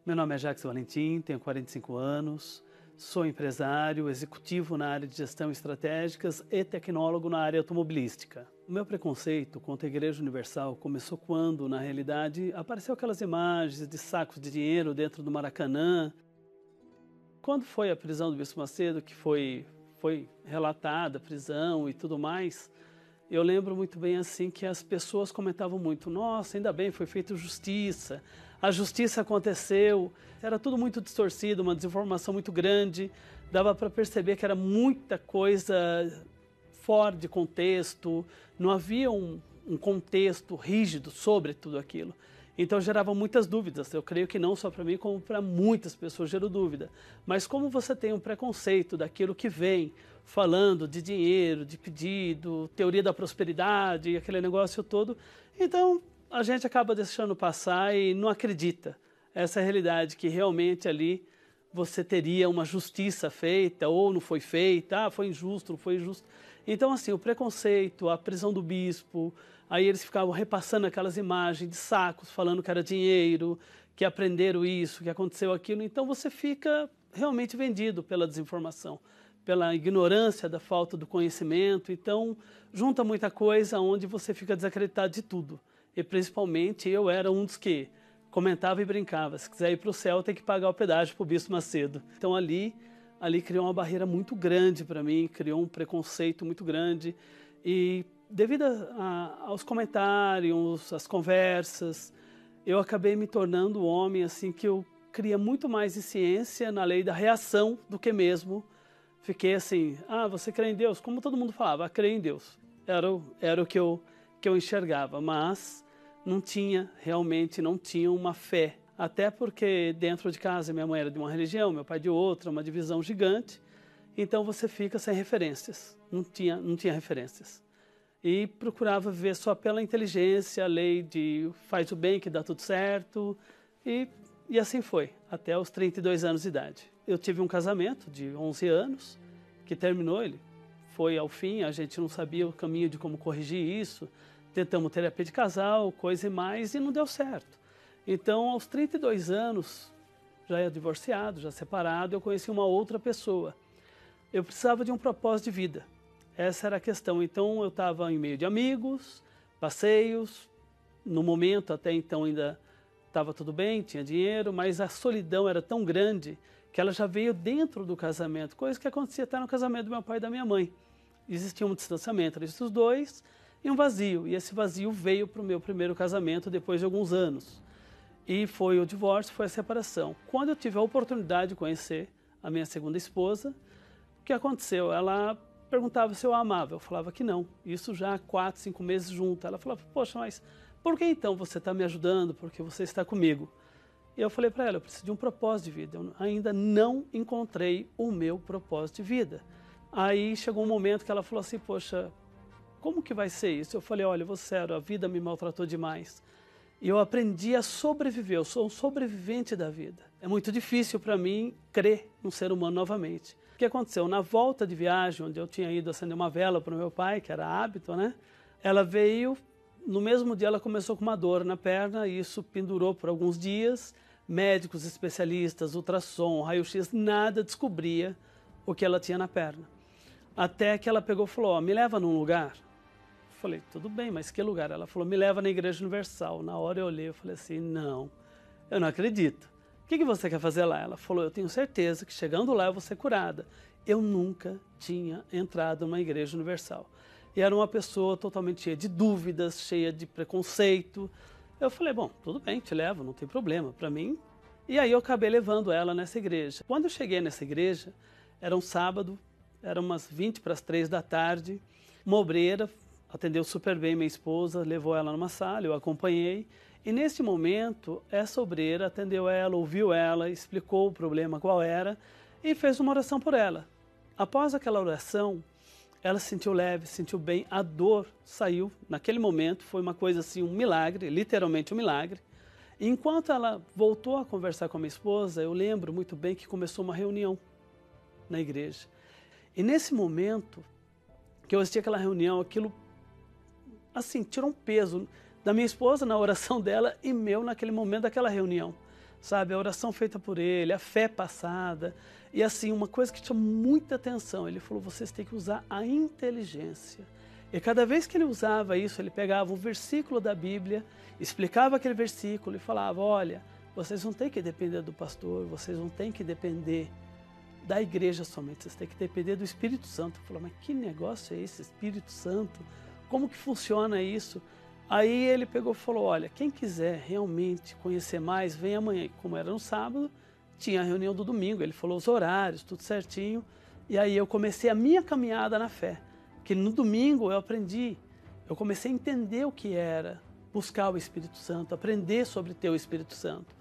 Meu nome é Jacques Valentim, tenho 45 anos, sou empresário, executivo na área de gestão estratégicas e tecnólogo na área automobilística. O meu preconceito contra a Igreja Universal começou quando, na realidade, apareceu aquelas imagens de sacos de dinheiro dentro do Maracanã. Quando foi a prisão do Bispo Macedo, que foi relatada a prisão e tudo mais, eu lembro muito bem assim que as pessoas comentavam muito: nossa, ainda bem, foi feita justiça, a justiça aconteceu. Era tudo muito distorcido, uma desinformação muito grande, dava para perceber que era muita coisa fora de contexto, não havia um contexto rígido sobre tudo aquilo. Então gerava muitas dúvidas, eu creio que não só para mim, como para muitas pessoas gerou dúvida. Mas como você tem um preconceito daquilo que vem falando de dinheiro, de pedido, teoria da prosperidade, aquele negócio todo, então a gente acaba deixando passar e não acredita. Essa é a realidade, que realmente ali você teria uma justiça feita ou não foi feita, foi injusto, não foi injusto. Então assim, o preconceito, a prisão do bispo, aí eles ficavam repassando aquelas imagens de sacos, falando que era dinheiro, que aprenderam isso, que aconteceu aquilo. Então você fica realmente vendido pela desinformação, pela ignorância da falta do conhecimento. Então junta muita coisa onde você fica desacreditado de tudo. E principalmente eu era um dos que comentava e brincava: se quiser ir para o céu tem que pagar o pedágio para o Bispo Macedo. Então ali criou uma barreira muito grande para mim, criou um preconceito muito grande. E devido aos comentários, às conversas, eu acabei me tornando um homem assim que eu cria muito mais em ciência, na lei da reação, do que mesmo. Fiquei assim: você crê em Deus? Como todo mundo falava, crê em Deus. Era o que eu enxergava, mas realmente não tinha uma fé. Até porque dentro de casa minha mãe era de uma religião, meu pai de outra, uma divisão gigante. Então você fica sem referências, não tinha referências. E procurava viver só pela inteligência, a lei de faz o bem que dá tudo certo. E assim foi, até os 32 anos de idade. Eu tive um casamento de 11 anos, que terminou, ele foi ao fim, a gente não sabia o caminho de como corrigir isso. Tentamos terapia de casal, coisa e mais, e não deu certo. Então, aos 32 anos, já divorciado, já separado, eu conheci uma outra pessoa. Eu precisava de um propósito de vida. Essa era a questão. Então, eu estava em meio de amigos, passeios. No momento, até então, ainda estava tudo bem, tinha dinheiro, mas a solidão era tão grande que ela já veio dentro do casamento, coisa que acontecia até no casamento do meu pai e da minha mãe. Existia um distanciamento entre os dois e um vazio. E esse vazio veio para o meu primeiro casamento depois de alguns anos. E foi o divórcio, foi a separação. Quando eu tive a oportunidade de conhecer a minha segunda esposa, o que aconteceu? Ela perguntava se eu a amava, eu falava que não. Isso já há 4, 5 meses junto. Ela falava: poxa, mas por que então você está me ajudando? Porque você está comigo. E eu falei para ela: eu preciso de um propósito de vida. Eu ainda não encontrei o meu propósito de vida. Aí chegou um momento que ela falou assim: poxa, como que vai ser isso? Eu falei: olha, eu vou ser sério, a vida me maltratou demais. E eu aprendi a sobreviver, eu sou um sobrevivente da vida. É muito difícil para mim crer num ser humano novamente. O que aconteceu? Na volta de viagem, onde eu tinha ido acender uma vela para o meu pai, que era hábito, né? Ela veio, no mesmo dia ela começou com uma dor na perna, e isso pendurou por alguns dias. Médicos especialistas, ultrassom, raio-x, nada descobria o que ela tinha na perna. Até que ela pegou e falou: me leva num lugar. Falei: tudo bem, mas que lugar? Ela falou: me leva na Igreja Universal. Na hora eu olhei, eu falei assim: não, eu não acredito. O que você quer fazer lá? Ela falou: eu tenho certeza que chegando lá eu vou ser curada. Eu nunca tinha entrado numa Igreja Universal. E era uma pessoa totalmente cheia de dúvidas, cheia de preconceito. Eu falei: bom, tudo bem, te levo, não tem problema para mim. E aí eu acabei levando ela nessa igreja. Quando eu cheguei nessa igreja, era um sábado, eram umas 20 para as 3 da tarde, uma obreira atendeu super bem minha esposa, levou ela numa sala, eu acompanhei. E nesse momento, essa obreira atendeu ela, ouviu ela, explicou o problema qual era e fez uma oração por ela. Após aquela oração, ela se sentiu leve, se sentiu bem, a dor saiu naquele momento, foi uma coisa assim, um milagre, literalmente um milagre. E enquanto ela voltou a conversar com a minha esposa, eu lembro muito bem que começou uma reunião na igreja. E nesse momento que eu assisti aquela reunião, aquilo assim, tirou um peso da minha esposa na oração dela e meu naquele momento daquela reunião. sabe? A oração feita por ele, a fé passada. E assim, uma coisa que chama muita atenção, ele falou, vocês têm que usar a inteligência. E cada vez que ele usava isso, ele pegava um versículo da Bíblia, explicava aquele versículo e falava, olha, vocês não têm que depender do pastor, vocês não têm que depender da igreja somente, vocês têm que depender do Espírito Santo. Eu falei, mas que negócio é esse, Espírito Santo? Como que funciona isso? Aí ele pegou e falou, olha, quem quiser realmente conhecer mais, vem amanhã. Como era no sábado, tinha a reunião do domingo, ele falou os horários, tudo certinho. E aí eu comecei a minha caminhada na fé, que no domingo eu aprendi, eu comecei a entender o que era buscar o Espírito Santo, aprender sobre ter o Espírito Santo.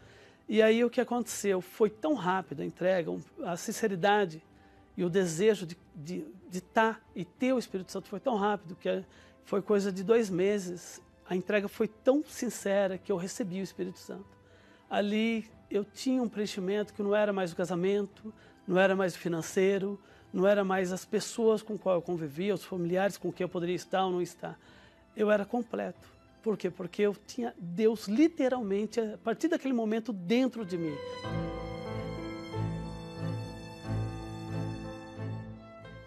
E aí o que aconteceu? Foi tão rápido a entrega, a sinceridade e o desejo de estar e ter o Espírito Santo foi tão rápido que foi coisa de 2 meses. A entrega foi tão sincera que eu recebi o Espírito Santo. Ali eu tinha um preenchimento que não era mais o casamento, não era mais o financeiro, não era mais as pessoas com qual eu convivia, os familiares com quem eu poderia estar ou não estar. Eu era completo. Por quê? Porque eu tinha Deus literalmente, a partir daquele momento, dentro de mim.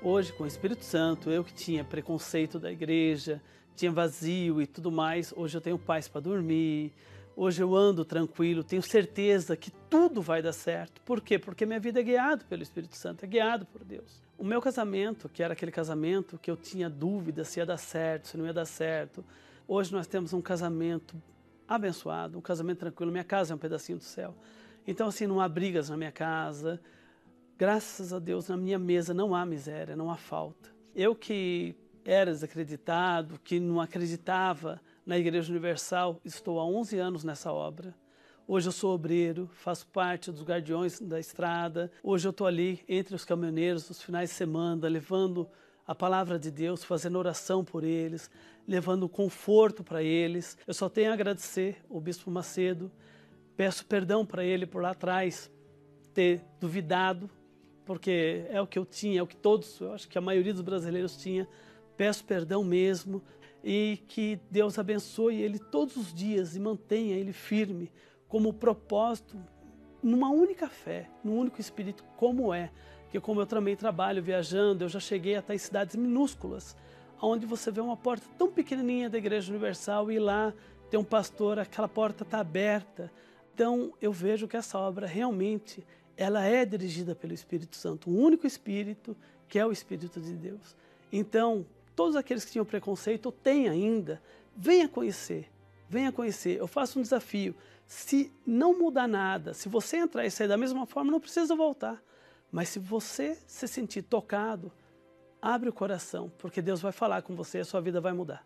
Hoje, com o Espírito Santo, eu que tinha preconceito da igreja, tinha vazio e tudo mais, hoje eu tenho paz para dormir, hoje eu ando tranquilo, tenho certeza que tudo vai dar certo. Por quê? Porque minha vida é guiada pelo Espírito Santo, é guiado por Deus. O meu casamento, que era aquele casamento que eu tinha dúvida se ia dar certo, se não ia dar certo, hoje nós temos um casamento abençoado, um casamento tranquilo. Minha casa é um pedacinho do céu. Então, assim, não há brigas na minha casa. Graças a Deus, na minha mesa não há miséria, não há falta. Eu que era desacreditado, que não acreditava na Igreja Universal, estou há 11 anos nessa obra. Hoje eu sou obreiro, faço parte dos guardiões da estrada. Hoje eu estou ali entre os caminhoneiros, nos finais de semana, levando a palavra de Deus, fazendo oração por eles, levando conforto para eles. Eu só tenho a agradecer ao Bispo Macedo, peço perdão para ele por lá atrás ter duvidado, porque é o que eu tinha, é o que todos, eu acho que a maioria dos brasileiros tinha. Peço perdão mesmo e que Deus abençoe ele todos os dias e mantenha ele firme como propósito, numa única fé, num único Espírito, como é. Porque como eu também trabalho viajando, eu já cheguei até em cidades minúsculas, onde você vê uma porta tão pequenininha da Igreja Universal e lá tem um pastor, aquela porta está aberta. Então eu vejo que essa obra realmente ela é dirigida pelo Espírito Santo, um único Espírito, que é o Espírito de Deus. Então, todos aqueles que tinham preconceito, ou têm ainda, venha conhecer, venha conhecer. Eu faço um desafio, se não mudar nada, se você entrar e sair da mesma forma, não precisa voltar. Mas se você se sentir tocado, abre o coração, porque Deus vai falar com você e a sua vida vai mudar.